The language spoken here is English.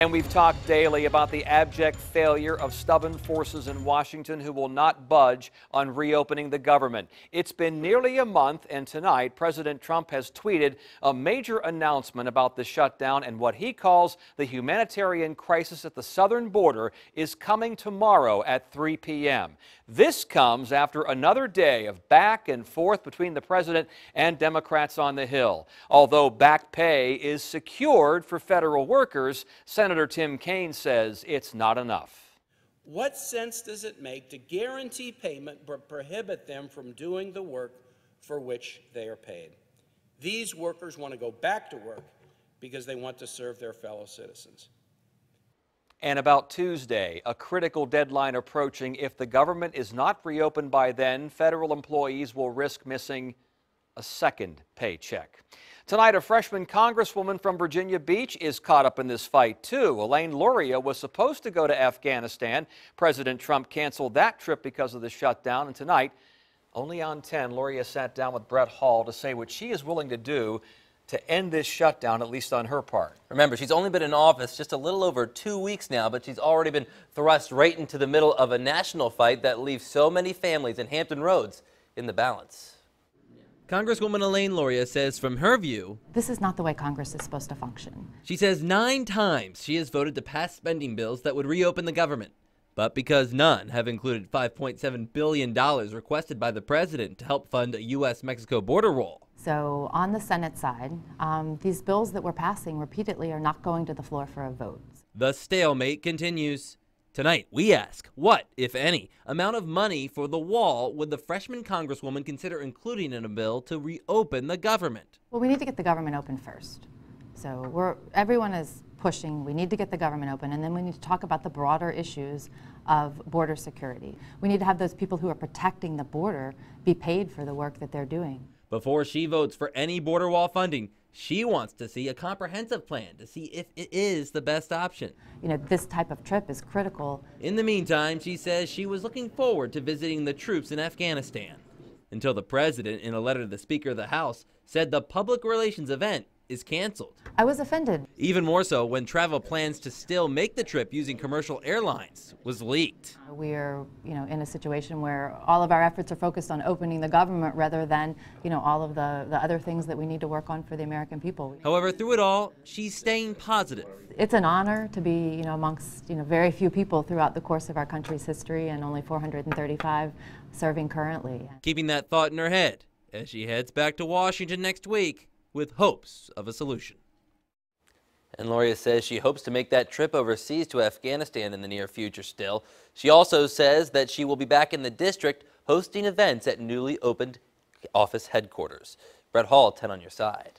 And we've talked daily about the abject failure of stubborn forces in Washington who will not budge on reopening the government. It's been nearly a month, and tonight President Trump has tweeted a major announcement about the shutdown, and what he calls the humanitarian crisis at the southern border is coming tomorrow at 3 p.m. This comes after another day of back and forth between the president and Democrats on the Hill. Although back pay is secured for federal workers, Senator Tim Kaine says it's not enough. What sense does it make to guarantee payment but prohibit them from doing the work for which they are paid? These workers want to go back to work because they want to serve their fellow citizens. And about Tuesday, a critical deadline approaching. If the government is not reopened by then, federal employees will risk missing a second paycheck. Tonight, a freshman congresswoman from Virginia Beach is caught up in this fight, too. Elaine Luria was supposed to go to Afghanistan. President Trump canceled that trip because of the shutdown. And tonight, only on 10, Luria sat down with Brett Hall to say what she is willing to do to end this shutdown, at least on her part. Remember, she's only been in office just a little over 2 weeks now, but she's already been thrust right into the middle of a national fight that leaves so many families in Hampton Roads in the balance. Congresswoman Elaine Luria says from her view, this is not the way Congress is supposed to function. She says 9 times she has voted to pass spending bills that would reopen the government. But because none have included $5.7 billion requested by the president to help fund a U.S.-Mexico border wall. So on the Senate side, these bills that we're passing repeatedly are not going to the floor for a vote. The stalemate continues. Tonight, we ask, what, if any, amount of money for the wall would the freshman congresswoman consider including in a bill to reopen the government? Well, we need to get the government open first. So everyone is pushing, we need to get the government open, and then we need to talk about the broader issues of border security. We need to have those people who are protecting the border be paid for the work that they're doing. Before she votes for any border wall funding, she wants to see a comprehensive plan to see if it is the best option. You know, this type of trip is critical. In the meantime, she says she was looking forward to visiting the troops in Afghanistan, until the president, in a letter to the Speaker of the House, said the public relations event is canceled. I was offended. Even more so when travel plans to still make the trip using commercial airlines was leaked. We are, in a situation where all of our efforts are focused on opening the government rather than, all of the other things that we need to work on for the American people. However, through it all, she's staying positive. It's an honor to be, amongst, very few people throughout the course of our country's history, and only 435 serving currently. Keeping that thought in her head as she heads back to Washington next week with hopes of a solution. And Luria says she hopes to make that trip overseas to Afghanistan in the near future still. She also says that she will be back in the district hosting events at newly opened office headquarters. Brett Hall, 10 on your side.